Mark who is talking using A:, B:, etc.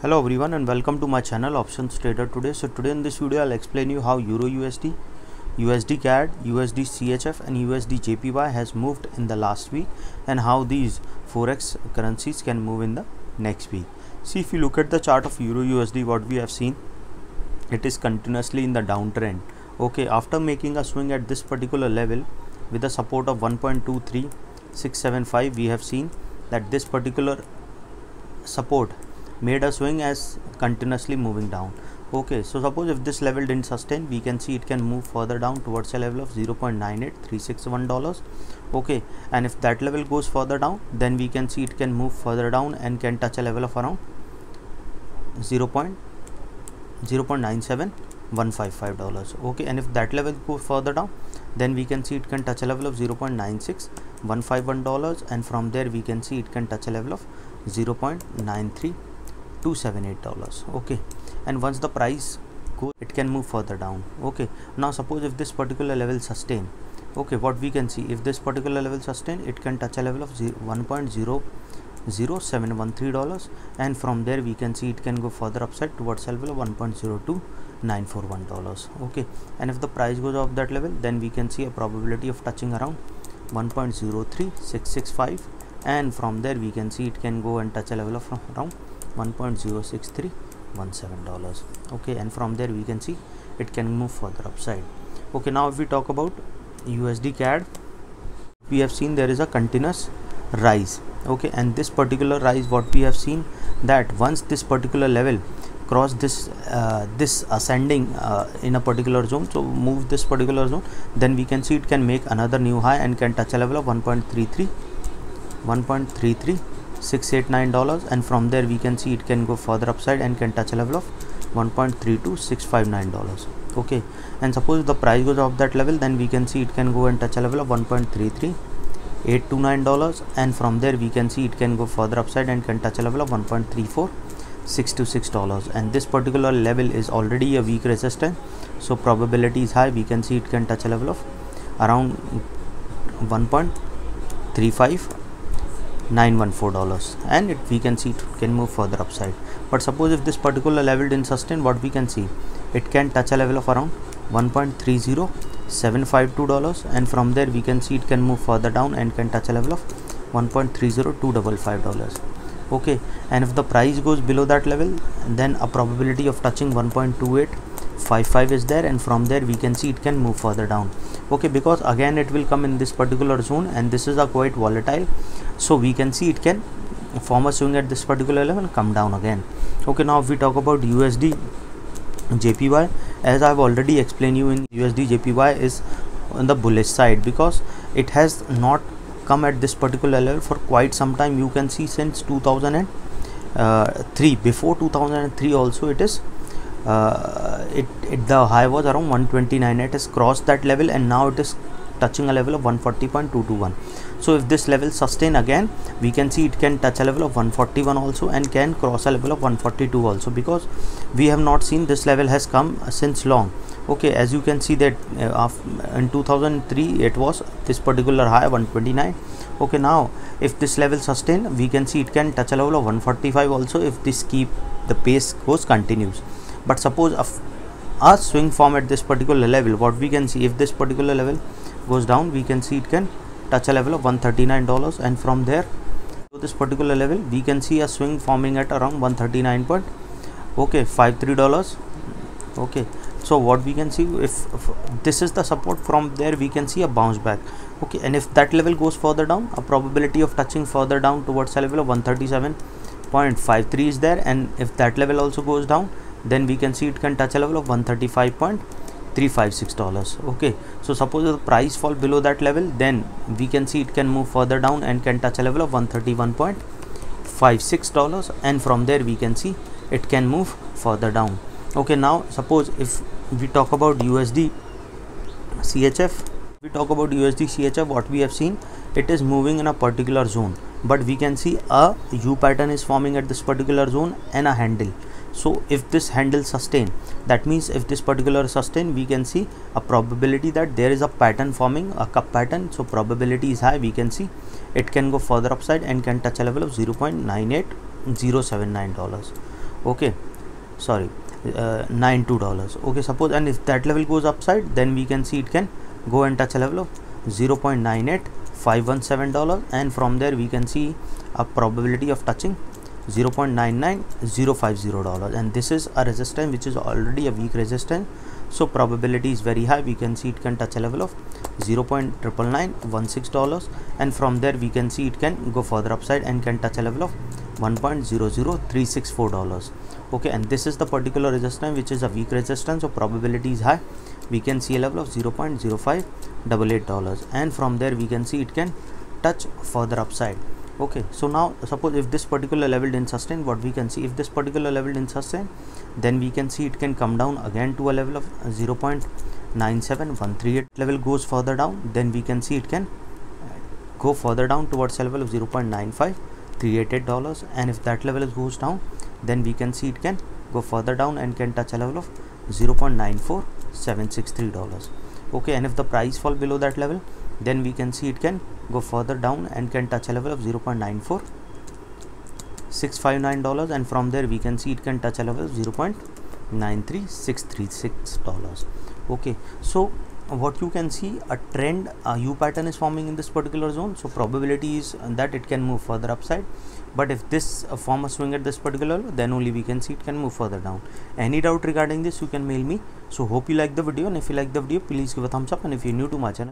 A: Hello everyone and welcome to my channel Options Trader today. So today in this video I'll explain you how Euro USD, USD CAD, USD CHF and USD JPY has moved in the last week and how these forex currencies can move in the next week. See, if you look at the chart of Euro USD, what we have seen, it is continuously in the downtrend. Okay, after making a swing at this particular level with a support of 1.23675, we have seen that this particular support made a swing as continuously moving down. Okay, so suppose if this level didn't sustain, we can see it can move further down towards a level of $0.98361. Okay, and if that level goes further down, then we can see it can move further down and can touch a level of around $0.97155. Okay, and if that level goes further down, then we can see it can touch a level of $0.96151, and from there we can see it can touch a level of $0.93278. Okay, and once the price goes, it can move further down. Okay, now suppose if this particular level sustain, okay, what we can see, if this particular level sustain, it can touch a level of $1.00713, and from there we can see it can go further upside towards a level of $1.02941. Okay, and if the price goes off that level, then we can see a probability of touching around 1.03665, and from there we can see it can go and touch a level of around $1.06317. Okay, and from there we can see it can move further upside. Okay, now if we talk about USD CAD, we have seen there is a continuous rise. Okay, and this particular rise, what we have seen, that once this particular level cross this ascending in a particular zone, so move this particular zone, then we can see it can make another new high and can touch a level of $1.33689, and from there we can see it can go further upside and can touch a level of $1.32659. Okay, and suppose the price goes off that level, then we can see it can go and touch a level of $1.33829, and from there we can see it can go further upside and can touch a level of $1.34626, and this particular level is already a weak resistance, so probability is high. We can see it can touch a level of around $1.35914, and we can see it can move further upside. But suppose if this particular level didn't sustain, what we can see, it can touch a level of around $1.30752, and from there we can see it can move further down and can touch a level of $1.30255. Okay, and if the price goes below that level, then a probability of touching 1.2855 is there, and from there we can see it can move further down. Okay, because again it will come in this particular zone, and this is a quite volatile, so we can see it can form a swing at this particular level and come down again. Okay, now if we talk about USD JPY, as I have already explained you, in USD JPY is on the bullish side because it has not come at this particular level for quite some time. You can see since 2003, before 2003 also it is the high was around 129. It has crossed that level and now it is touching a level of 140.221. so if this level sustain again, we can see it can touch a level of 141 also and can cross a level of 142 also, because we have not seen this level has come since long. Okay, as you can see that in 2003 it was this particular high 129. Okay, now if this level sustain, we can see it can touch a level of 145 also if this the pace goes continues. But suppose a swing form at this particular level, what we can see, if this particular level goes down, we can see it can touch a level of $139, and from there to this particular level we can see a swing forming at around $139.53. Okay, so what we can see, if this is the support, from there we can see a bounce back. Okay, and if that level goes further down, a probability of touching further down towards a level of 137.53 is there, and if that level also goes down, then we can see it can touch a level of $135.356. Okay, so suppose the price fall below that level, then we can see it can move further down and can touch a level of $131.56, and from there we can see it can move further down. Okay, now suppose if we talk about USD CHF, what we have seen, it is moving in a particular zone, but we can see a U pattern is forming at this particular zone and a handle. So if this handle sustain, that means if this particular sustain, we can see a probability that there is a pattern forming, a cup pattern, so probability is high. We can see it can go further upside and can touch a level of $0.98079. okay, sorry, $92. Okay, suppose, and if that level goes upside, then we can see it can go and touch a level of $0.98517, and from there we can see a probability of touching $0.99050, and this is a resistance which is already a weak resistance, so probability is very high. We can see it can touch a level of $0.99916, and from there we can see it can go further upside and can touch a level of $1.00364. okay, and this is the particular resistance which is a weak resistance, so probability is high. We can see a level of $0.0588, and from there we can see it can touch further upside. Okay, so now suppose if this particular level didn't sustain, what we can see, if this particular level didn't sustain, then we can see it can come down again to a level of 0.97138. level goes further down, then we can see it can go further down towards a level of $0.95388, and if that level goes down, then we can see it can go further down and can touch a level of $0.94763. okay, and if the price fall below that level, then we can see it can go further down and can touch a level of $0.94659, and from there we can see it can touch a level of $0.93636. okay, so what you can see, a trend, a U pattern is forming in this particular zone, so probability is that it can move further upside. But if this form a swing at this particular level, then only we can see it can move further down. Any doubt regarding this, you can mail me. So hope you like the video, and if you like the video, please give a thumbs up, and if you're new to my channel,